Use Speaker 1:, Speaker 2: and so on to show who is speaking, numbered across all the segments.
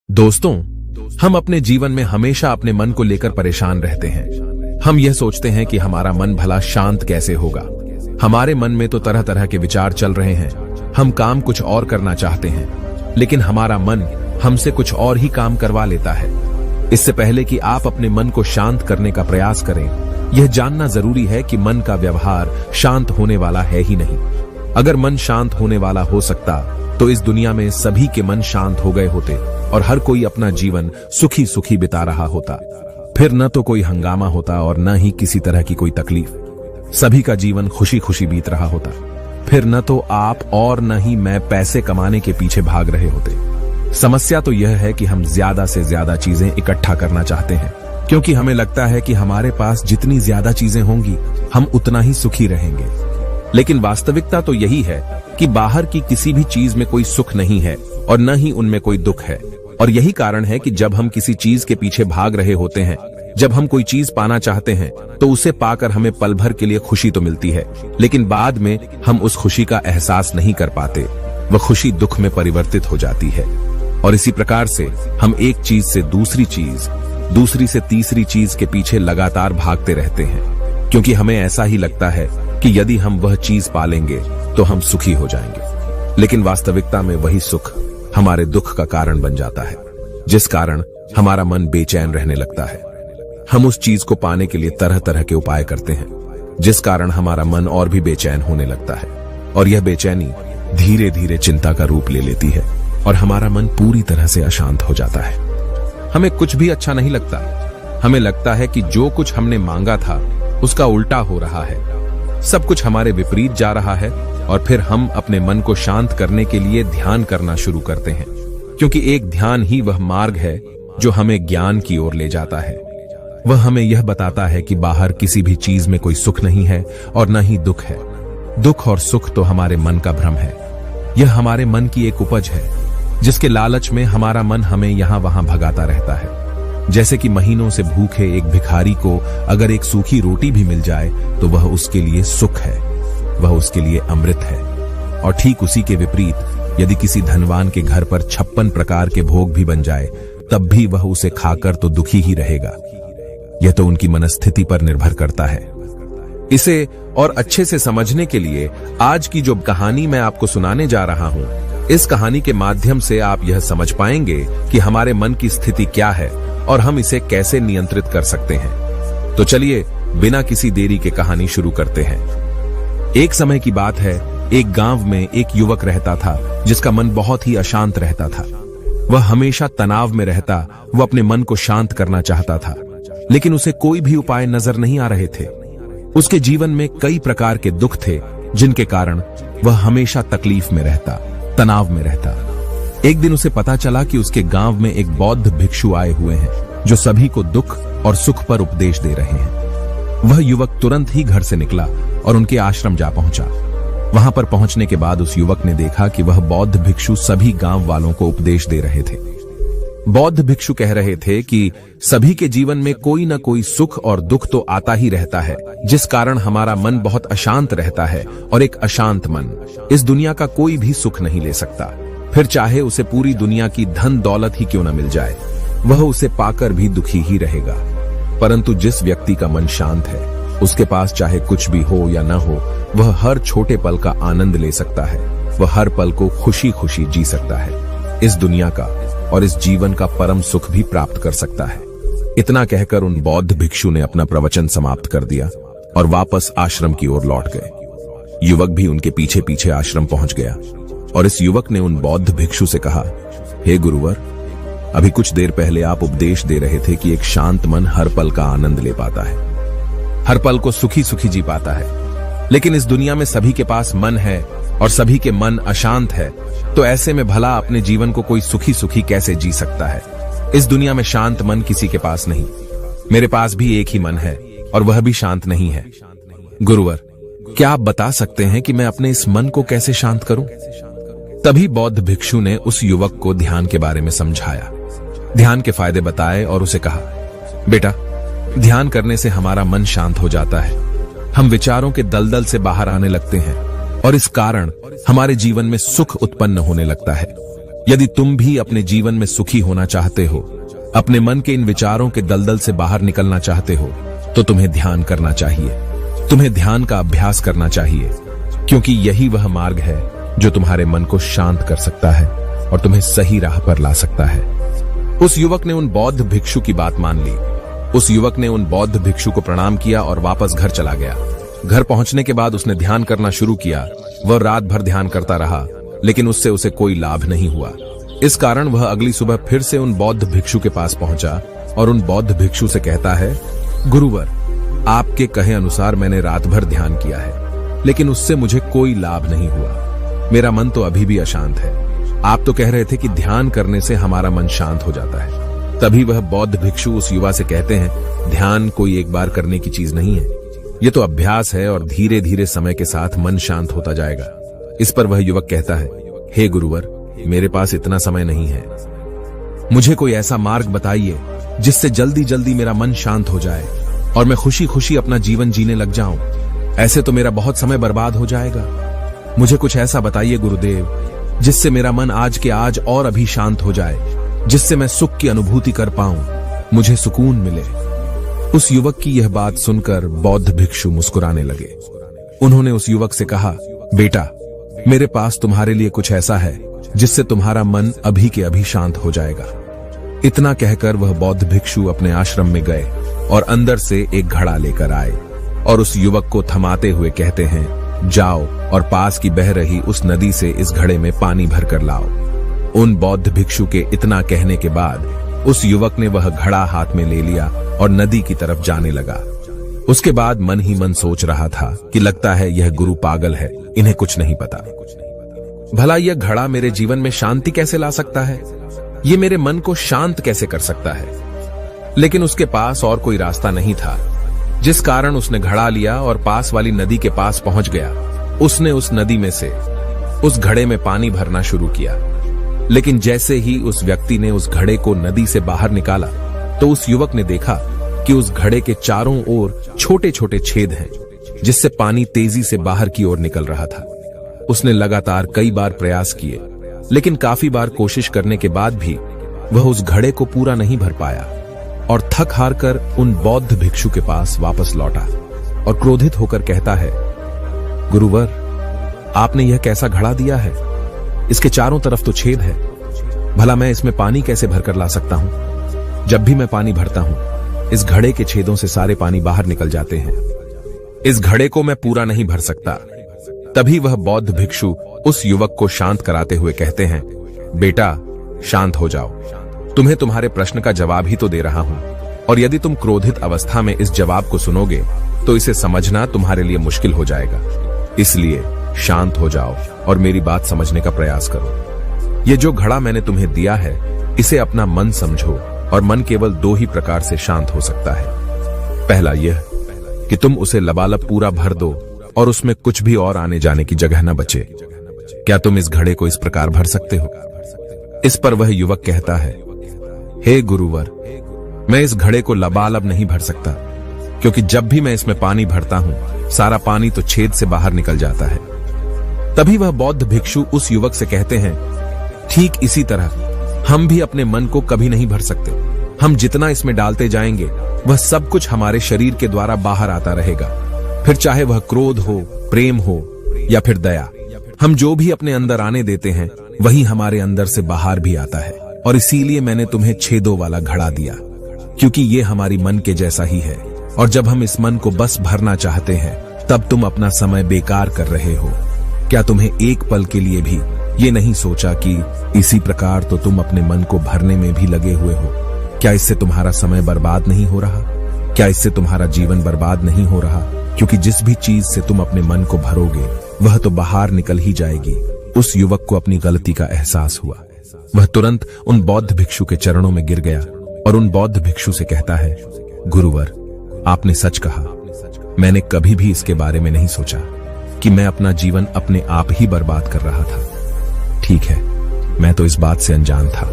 Speaker 1: दोस्तों, हम अपने जीवन में हमेशा अपने मन को लेकर परेशान रहते हैं। हम यह सोचते हैं कि हमारा मन भला शांत कैसे होगा। हमारे मन में तो तरह तरह के विचार चल रहे हैं। हम काम कुछ और करना चाहते हैं, लेकिन हमारा मन हमसे कुछ और ही काम करवा लेता है। इससे पहले कि आप अपने मन को शांत करने का प्रयास करें, यह जानना जरूरी है कि मन का व्यवहार शांत होने वाला है ही नहीं। अगर मन शांत होने वाला हो सकता तो इस दुनिया में सभी के मन शांत हो गए होते और हर कोई अपना जीवन सुखी सुखी बिता रहा होता। फिर न तो कोई हंगामा होता और न ही किसी तरह की कोई तकलीफ। सभी का जीवन खुशी खुशी बीत रहा होता। फिर न तो आप और न ही मैं पैसे कमाने के पीछे भाग रहे होते। समस्या तो यह है कि हम ज्यादा से ज्यादा चीजें इकट्ठा करना चाहते हैं, क्योंकि हमें लगता है कि हमारे पास जितनी ज्यादा चीजें होंगी हम उतना ही सुखी रहेंगे। लेकिन वास्तविकता तो यही है कि बाहर की किसी भी चीज में कोई सुख नहीं है और न ही उनमें कोई दुख है। और यही कारण है कि जब हम किसी चीज के पीछे भाग रहे होते हैं, जब हम कोई चीज पाना चाहते हैं, तो उसे पाकर हमें पल भर के लिए खुशी तो मिलती है, लेकिन बाद में हम उस खुशी का एहसास नहीं कर पाते। वह खुशी दुख में परिवर्तित हो जाती है। और इसी प्रकार से हम एक चीज से दूसरी चीज, दूसरी से तीसरी चीज के पीछे लगातार भागते रहते हैं, क्योंकि हमें ऐसा ही लगता है कि यदि हम वह चीज पालेंगे तो हम सुखी हो जाएंगे। लेकिन वास्तविकता में वही सुख हमारे दुख का कारण बन जाता है, जिस कारण हमारा मन बेचैन रहने लगता है। हम उस चीज को पाने के लिए तरह तरह के उपाय करते हैं, जिस कारण हमारा मन और भी बेचैन होने लगता है। और यह बेचैनी धीरे धीरे चिंता का रूप ले लेती है और हमारा मन पूरी तरह से अशांत हो जाता है। हमें कुछ भी अच्छा नहीं लगता। हमें लगता है कि जो कुछ हमने मांगा था उसका उल्टा हो रहा है। सब कुछ हमारे विपरीत जा रहा है। और फिर हम अपने मन को शांत करने के लिए ध्यान करना शुरू करते हैं, क्योंकि एक ध्यान ही वह मार्ग है जो हमें ज्ञान की ओर ले जाता है। वह हमें यह बताता है कि बाहर किसी भी चीज में कोई सुख नहीं है और न ही दुख है। दुख और सुख तो हमारे मन का भ्रम है। यह हमारे मन की एक उपज है, जिसके लालच में हमारा मन हमें यहां वहां भगाता रहता है। जैसे कि महीनों से भूखे एक भिखारी को अगर एक सूखी रोटी भी मिल जाए तो वह उसके लिए सुख है, वह उसके लिए अमृत है। और ठीक उसी के विपरीत यदि किसी धनवान के घर पर 56 प्रकार के भोग भी बन जाए, तब भी वह उसे खाकर तो दुखी ही रहेगा। यह तो उनकी मनस्थिति पर निर्भर करता है। इसे और अच्छे से समझने के लिए आज की जो कहानी मैं आपको सुनाने जा रहा हूं, इस कहानी के माध्यम से आप यह समझ पाएंगे कि हमारे मन की स्थिति क्या है और हम इसे कैसे नियंत्रित कर सकते हैं। तो चलिए बिना किसी देरी के कहानी शुरू करते हैं। एक समय की बात है, एक गांव में एक युवक रहता था जिसका मन बहुत ही अशांत रहता था। वह हमेशा तनाव में रहता। वह अपने मन को शांत करना चाहता था, लेकिन उसे कोई भी उपाय नजर नहीं आ रहे थे। उसके जीवन में कई प्रकार के दुख थे, जिनके कारण वह हमेशा तकलीफ में रहता, तनाव में रहता। एक दिन उसे पता चला कि उसके गांव में एक बौद्ध भिक्षु आए हुए हैं, जो सभी को दुख और सुख पर उपदेश दे रहे हैं। वह युवक तुरंत ही घर से निकला और उनके आश्रम जा पहुंचा। वहां पर पहुंचने के बाद उस युवक ने देखा कि वह बौद्ध भिक्षु सभी गांव वालों को उपदेश दे रहे थे। बौद्ध भिक्षु कह रहे थे कि सभी के जीवन में कोई न कोई सुख और दुख तो आता ही रहता है, जिस कारण हमारा मन बहुत अशांत रहता है। और एक अशांत मन इस दुनिया का कोई भी सुख नहीं ले सकता। फिर चाहे उसे पूरी दुनिया की धन दौलत ही क्यों न मिल जाए, वह उसे पाकर भी दुखी ही रहेगा। परंतु जिस व्यक्ति का मन शांत है, उसके पास चाहे कुछ भी हो या न हो, वह हर छोटे पल का आनंद ले सकता है। वह हर पल को खुशी खुशी जी सकता है। इस दुनिया का और इस जीवन का परम सुख भी प्राप्त कर सकता है। इतना कहकर उन बौद्ध भिक्षु ने अपना प्रवचन समाप्त कर दिया और वापस आश्रम की ओर लौट गए। युवक भी उनके पीछे पीछे आश्रम पहुंच गया और इस युवक ने उन बौद्ध भिक्षु से कहा, हे गुरुवर, अभी कुछ देर पहले आप उपदेश दे रहे थे कि एक शांत मन हर पल का आनंद ले पाता है, हर पल को सुखी सुखी जी पाता है। लेकिन इस दुनिया में सभी के पास मन है और सभी के मन अशांत है, तो ऐसे में भला अपने जीवन को कोई सुखी सुखी कैसे जी सकता है। इस दुनिया में शांत मन किसी के पास नहीं। मेरे पास भी एक ही मन है और वह भी शांत नहीं है। गुरुवर, क्या आप बता सकते हैं कि मैं अपने इस मन को कैसे शांत करूं? तभी बौद्ध भिक्षु ने उस युवक को ध्यान के बारे में समझाया, ध्यान के फायदे बताए और उसे कहा, बेटा, ध्यान करने से हमारा मन शांत हो जाता है। हम विचारों के दलदल से बाहर आने लगते हैं और इस कारण हमारे जीवन में सुख उत्पन्न होने लगता है। यदि तुम भी अपने जीवन में सुखी होना चाहते हो, अपने मन के इन विचारों के दलदल से बाहर निकलना चाहते हो, तो तुम्हें ध्यान करना चाहिए। तुम्हें ध्यान का अभ्यास करना चाहिए, क्योंकि यही वह मार्ग है जो तुम्हारे मन को शांत कर सकता है और तुम्हें सही राह पर ला सकता है। उस युवक ने उन बौद्ध भिक्षु की बात मान ली। उस युवक ने उन बौद्ध भिक्षु को प्रणाम किया और वापस घर चला गया। घर पहुंचने के बाद उसने ध्यान करना शुरू किया। वह रात भर ध्यान करता रहा, लेकिन उससे उसे कोई लाभ नहीं हुआ। इस कारण वह अगली सुबह फिर से उन बौद्ध भिक्षु के पास पहुंचा और उन बौद्ध भिक्षु से कहता है, गुरुवर, आपके कहे अनुसार मैंने रात भर ध्यान किया है, लेकिन उससे मुझे कोई लाभ नहीं हुआ। मेरा मन तो अभी भी अशांत है। आप तो कह रहे थे कि ध्यान करने से हमारा मन शांत हो जाता है। तभी वह बौद्ध भिक्षु उस युवा से कहते हैं, ध्यान कोई एक बार करने की चीज नहीं है, ये तो अभ्यास है और धीरे धीरे समय के साथ मन शांत होता जाएगा। इस पर वह युवक कहता है, हे गुरुवर, मेरे पास इतना समय नहीं है। मुझे कोई ऐसा मार्ग बताइए जिससे जल्दी जल्दी मेरा मन शांत हो जाए और मैं खुशी खुशी अपना जीवन जीने लग जाऊं। ऐसे तो मेरा बहुत समय बर्बाद हो जाएगा। मुझे कुछ ऐसा बताइए गुरुदेव, जिससे मेरा मन आज के आज और अभी शांत हो जाए, जिससे मैं सुख की अनुभूति कर पाऊं, मुझे सुकून मिले। उस युवक की यह बात सुनकर बौद्ध भिक्षु मुस्कुराने लगे। उन्होंने उस युवक से कहा, बेटा, मेरे पास तुम्हारे लिए कुछ ऐसा है जिससे तुम्हारा मन अभी के अभी शांत हो जाएगा। इतना कहकर वह बौद्ध भिक्षु अपने आश्रम में गए और अंदर से एक घड़ा लेकर आए और उस युवक को थमाते हुए कहते हैं, जाओ और पास की बह रही उस नदी से इस घड़े में पानी भरकर लाओ। उन बौद्ध भिक्षु के इतना कहने के बाद उस युवक ने वह घड़ा हाथ में ले लिया और नदी की तरफ जाने लगा। उसके बाद मन ही मन सोच रहा था कि लगता है यह गुरु पागल है, इन्हें कुछ नहीं पता। भला यह घड़ा मेरे जीवन में शांति कैसे ला सकता है? ये मेरे मन को शांत कैसे कर सकता है? लेकिन उसके पास और कोई रास्ता नहीं था, जिस कारण उसने घड़ा लिया और पास वाली नदी के पास पहुंच गया। उसने उस नदी में से उस घड़े में पानी भरना शुरू किया, लेकिन जैसे ही उस व्यक्ति ने उस घड़े को नदी से बाहर निकाला तो उस युवक ने देखा कि उस घड़े के चारों ओर छोटे छोटे छेद हैं, जिससे पानी तेजी से बाहर की ओर निकल रहा था। उसने लगातार कई बार प्रयास किए, लेकिन काफी बार कोशिश करने के बाद भी वह उस घड़े को पूरा नहीं भर पाया और थक हार कर उन बौद्ध भिक्षु के पास वापस लौटा और क्रोधित होकर कहता है, गुरुवर, आपने यह कैसा घड़ा दिया है? इसके चारों तरफ तो छेद है। भला मैं इसमें पानी कैसे भरकर ला सकता हूं? जब भी मैं पानी भरता हूं, इस घड़े के छेदों से सारे पानी बाहर निकल जाते हैं। इस घड़े को मैं पूरा नहीं भर सकता। तभी वह बौद्ध भिक्षु उस युवक को शांत कराते हुए कहते हैं, बेटा, शांत हो जाओ। तुम्हें तुम्हारे प्रश्न का जवाब ही तो दे रहा हूं, और यदि तुम क्रोधित अवस्था में इस जवाब को सुनोगे तो इसे समझना तुम्हारे लिए मुश्किल हो जाएगा। इसलिए शांत हो जाओ और मेरी बात समझने का प्रयास करो। ये जो घड़ा मैंने तुम्हें दिया है, इसे अपना मन समझो, और मन केवल दो ही प्रकार से शांत हो सकता है। पहला यह कि तुम उसे लबालब पूरा भर दो और उसमें कुछ भी और आने जाने की जगह न बचे। क्या तुम इस घड़े को इस प्रकार भर सकते हो? इस पर वह युवक कहता है, हे गुरुवर, मैं इस घड़े को लबालब नहीं भर सकता, क्योंकि जब भी मैं इसमें पानी भरता हूं, सारा पानी तो छेद से बाहर निकल जाता है। तभी वह बौद्ध भिक्षु उस युवक से कहते हैं, ठीक इसी तरह हम भी अपने मन को कभी नहीं भर सकते। हम जितना इसमें डालते जाएंगे, वह सब कुछ हमारे शरीर के द्वारा बाहर आता रहेगा। फिर चाहे वह क्रोध हो, प्रेम हो या फिर दया, हम जो भी अपने अंदर आने देते हैं, वही हमारे अंदर से बाहर भी आता है। और इसीलिए मैंने तुम्हें छेदों वाला घड़ा दिया, क्योंकि ये हमारी मन के जैसा ही है। और जब हम इस मन को बस भरना चाहते हैं, तब तुम अपना समय बेकार कर रहे हो। क्या तुम्हें एक पल के लिए भी ये नहीं सोचा कि इसी प्रकार तो तुम अपने मन को भरने में भी लगे हुए हो? क्या इससे तुम्हारा समय बर्बाद नहीं हो रहा? क्या इससे तुम्हारा जीवन बर्बाद नहीं हो रहा? क्योंकि जिस भी चीज से तुम अपने मन को भरोगे, वह तो बाहर निकल ही जाएगी। उस युवक को अपनी गलती का एहसास हुआ। वह तुरंत उन बौद्ध भिक्षु के चरणों में गिर गया और उन बौद्ध भिक्षु से कहता है, गुरुवर, आपने सच कहा। मैंने कभी भी इसके बारे में नहीं सोचा कि मैं अपना जीवन अपने आप ही बर्बाद कर रहा था। ठीक है, मैं तो इस बात से अनजान था,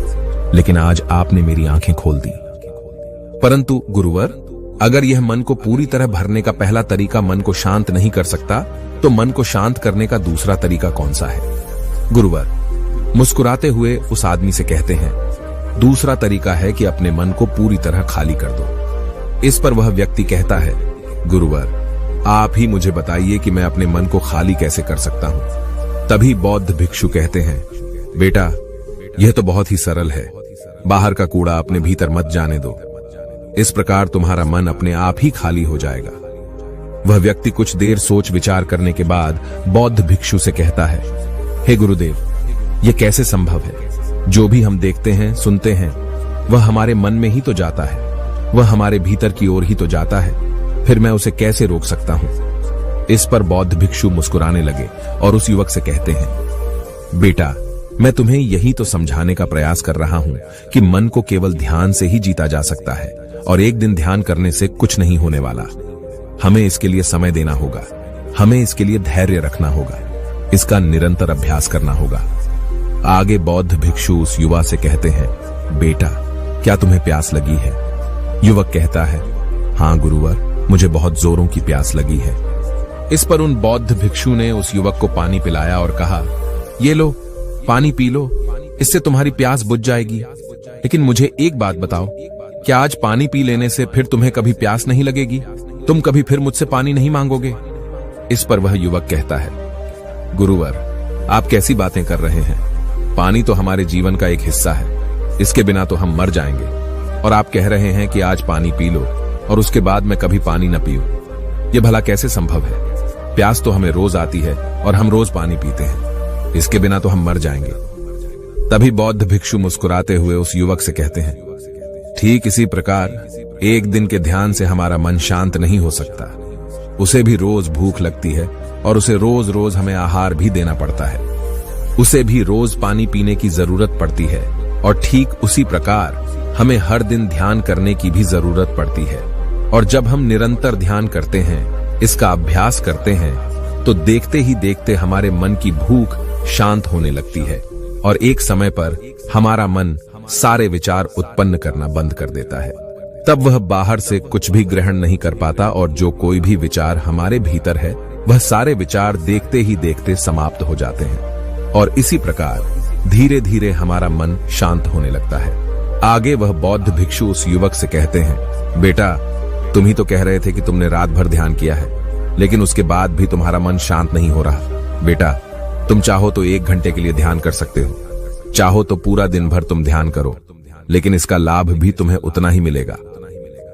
Speaker 1: लेकिन आज आपने मेरी आंखें खोल दी। परंतु गुरुवर, अगर यह मन को पूरी तरह भरने का पहला तरीका मन को शांत नहीं कर सकता, तो मन को शांत करने का दूसरा तरीका कौन सा है? गुरुवर, मुस्कुराते हुए उस आदमी से कहते हैं, दूसरा तरीका है कि अपने मन को पूरी तरह खाली कर दो। इस पर वह व्यक्ति कहता है, गुरुवर आप ही मुझे बताइए कि मैं अपने मन को खाली कैसे कर सकता हूं। तभी बौद्ध भिक्षु कहते हैं, बेटा यह तो बहुत ही सरल है, बाहर का कूड़ा अपने भीतर मत जाने दो, इस प्रकार तुम्हारा मन अपने आप ही खाली हो जाएगा। वह व्यक्ति कुछ देर सोच विचार करने के बाद बौद्ध भिक्षु से कहता है, हे गुरुदेव यह कैसे संभव है? जो भी हम देखते हैं सुनते हैं वह हमारे मन में ही तो जाता है, वह हमारे भीतर की ओर ही तो जाता है, फिर मैं उसे कैसे रोक सकता हूं? इस पर बौद्ध भिक्षु मुस्कुराने लगे और उस युवक से कहते हैं, बेटा मैं तुम्हें यही तो समझाने का प्रयास कर रहा हूं कि मन को केवल ध्यान से ही जीता जा सकता है और एक दिन ध्यान करने से कुछ नहीं होने वाला। हमें इसके लिए समय देना होगा, हमें इसके लिए धैर्य रखना होगा, इसका निरंतर अभ्यास करना होगा। आगे बौद्ध भिक्षु उस युवा से कहते हैं, बेटा क्या तुम्हें प्यास लगी है? युवक कहता है, हां गुरुवर मुझे बहुत जोरों की प्यास लगी है। इस पर उन बौद्ध भिक्षु ने उस युवक को पानी पिलाया और कहा, ये लो पानी पी लो, इससे तुम्हारी प्यास बुझ जाएगी। लेकिन मुझे एक बात बताओ, क्या आज पानी पी लेने से फिर तुम्हें कभी प्यास नहीं लगेगी? तुम कभी फिर मुझसे पानी नहीं मांगोगे? इस पर वह युवक कहता है, गुरुवर आप कैसी बातें कर रहे हैं? पानी तो हमारे जीवन का एक हिस्सा है, इसके बिना तो हम मर जाएंगे, और आप कह रहे हैं कि आज पानी पी लो और उसके बाद मैं कभी पानी न पीऊं। यह भला कैसे संभव है? प्यास तो हमें रोज आती है और हम रोज पानी पीते हैं, इसके बिना तो हम मर जाएंगे। तभी बौद्ध भिक्षु मुस्कुराते हुए उस युवक से कहते हैं, ठीक इसी प्रकार एक दिन के ध्यान से हमारा मन शांत नहीं हो सकता, उसे भी रोज भूख लगती है और उसे रोज रोज हमें आहार भी देना पड़ता है, उसे भी रोज पानी पीने की जरूरत पड़ती है, और ठीक उसी प्रकार हमें हर दिन ध्यान करने की भी जरूरत पड़ती है। और जब हम निरंतर ध्यान करते हैं, इसका अभ्यास करते हैं, तो देखते ही देखते हमारे मन की भूख शांत होने लगती है और एक समय पर हमारा मन सारे विचार उत्पन्न करना बंद कर देता है। तब वह बाहर से कुछ भी ग्रहण नहीं कर पाता और जो कोई भी विचार हमारे भीतर है वह सारे विचार देखते ही देखते समाप्त हो जाते हैं और इसी प्रकार धीरे धीरे हमारा मन शांत होने लगता है। आगे वह बौद्ध भिक्षु उस युवक से कहते हैं, बेटा तुम ही तो कह रहे थे कि तुमने रात भर ध्यान किया है, लेकिन उसके बाद भी तुम्हारा मन शांत नहीं हो रहा। बेटा तुम चाहो तो 1 घंटे के लिए ध्यान कर सकते हो, चाहो तो पूरा दिन भर तुम ध्यान करो, लेकिन इसका लाभ भी तुम्हें उतना ही मिलेगा।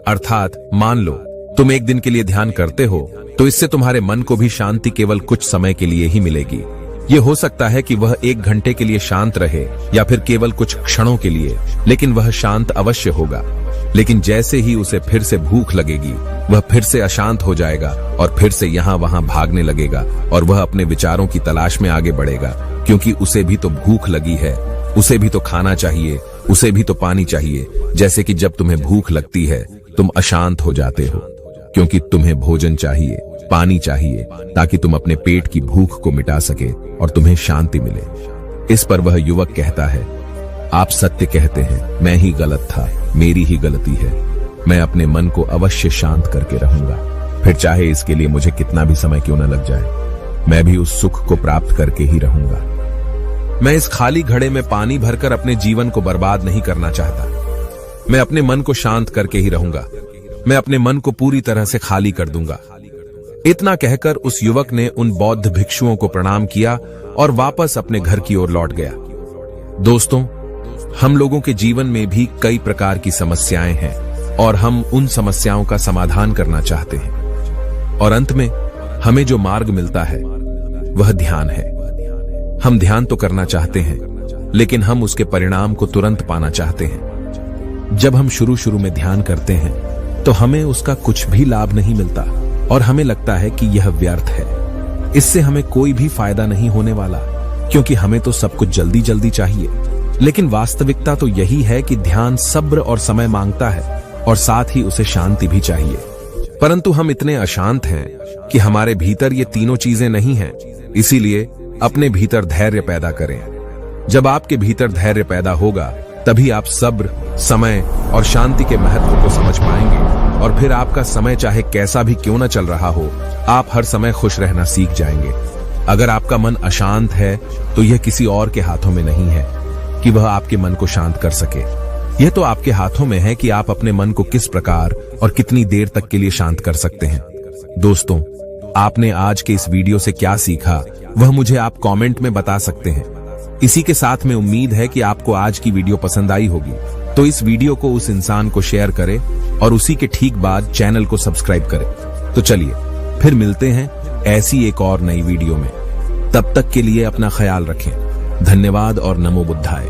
Speaker 1: अर्थात मान लो तुम 1 दिन के लिए ध्यान करते हो तो इससे तुम्हारे मन को भी शांति केवल कुछ समय के लिए ही मिलेगी। ये हो सकता है कि वह 1 घंटे के लिए शांत रहे या फिर केवल कुछ क्षणों के लिए, लेकिन वह शांत अवश्य होगा। लेकिन जैसे ही उसे फिर से भूख लगेगी वह फिर से अशांत हो जाएगा और फिर से यहाँ वहां भागने लगेगा और वह अपने विचारों की तलाश में आगे बढ़ेगा, क्योंकि उसे भी तो भूख लगी है, उसे भी तो खाना चाहिए, उसे भी तो पानी चाहिए। जैसे कि जब तुम्हें भूख लगती है तुम अशांत हो जाते हो क्योंकि तुम्हें भोजन चाहिए, पानी चाहिए, ताकि तुम अपने पेट की भूख को मिटा सके और तुम्हें शांति मिले। इस पर वह युवक कहता है, आप सत्य कहते हैं, मैं ही गलत था, मेरी ही गलती है। मैं अपने मन को अवश्य शांत करके रहूंगा, फिर चाहे इसके लिए मुझे कितना भी समय क्यों न लग जाए, मैं भी उस सुख को प्राप्त करके ही रहूंगा। मैं इस खाली घड़े में पानी भरकर अपने जीवन को बर्बाद नहीं करना चाहता। मैं अपने मन को शांत करके ही रहूंगा, मैं अपने मन को पूरी तरह से खाली कर दूंगा। इतना कहकर उस युवक ने उन बौद्ध भिक्षुओं को प्रणाम किया और वापस अपने घर की ओर लौट गया। दोस्तों, हम लोगों के जीवन में भी कई प्रकार की समस्याएं हैं और हम उन समस्याओं का समाधान करना चाहते हैं, और अंत में हमें जो मार्ग मिलता है वह ध्यान है। हम ध्यान तो करना चाहते हैं, लेकिन हम उसके परिणाम को तुरंत पाना चाहते हैं। जब हम शुरू में ध्यान करते हैं तो हमें उसका कुछ भी लाभ नहीं मिलता और हमें लगता है कि यह व्यर्थ है, इससे हमें कोई भी फायदा नहीं होने वाला, क्योंकि हमें तो सब कुछ जल्दी जल्दी चाहिए। लेकिन वास्तविकता तो यही है कि ध्यान सब्र और समय मांगता है और साथ ही उसे शांति भी चाहिए। परंतु हम इतने अशांत हैं कि हमारे भीतर ये तीनों चीजें नहीं हैं। इसीलिए अपने भीतर धैर्य पैदा करें। जब आपके भीतर धैर्य पैदा होगा तभी आप सब्र, समय और शांति के महत्व को समझ पाएंगे, और फिर आपका समय चाहे कैसा भी क्यों न चल रहा हो, आप हर समय खुश रहना सीख जाएंगे। अगर आपका मन अशांत है तो यह किसी और के हाथों में नहीं है कि वह आपके मन को शांत कर सके। यह तो आपके हाथों में है कि आप अपने मन को किस प्रकार और कितनी देर तक के लिए शांत कर सकते हैं। दोस्तों, आपने आज के इस वीडियो से क्या सीखा वह मुझे आप कमेंट में बता सकते हैं। इसी के साथ में उम्मीद है कि आपको आज की वीडियो पसंद आई होगी, तो इस वीडियो को उस इंसान को शेयर करें और उसी के ठीक बाद चैनल को सब्सक्राइब करें। तो चलिए फिर मिलते हैं ऐसी एक और नई वीडियो में। तब तक के लिए अपना ख्याल रखें। धन्यवाद और नमो बुद्धाय।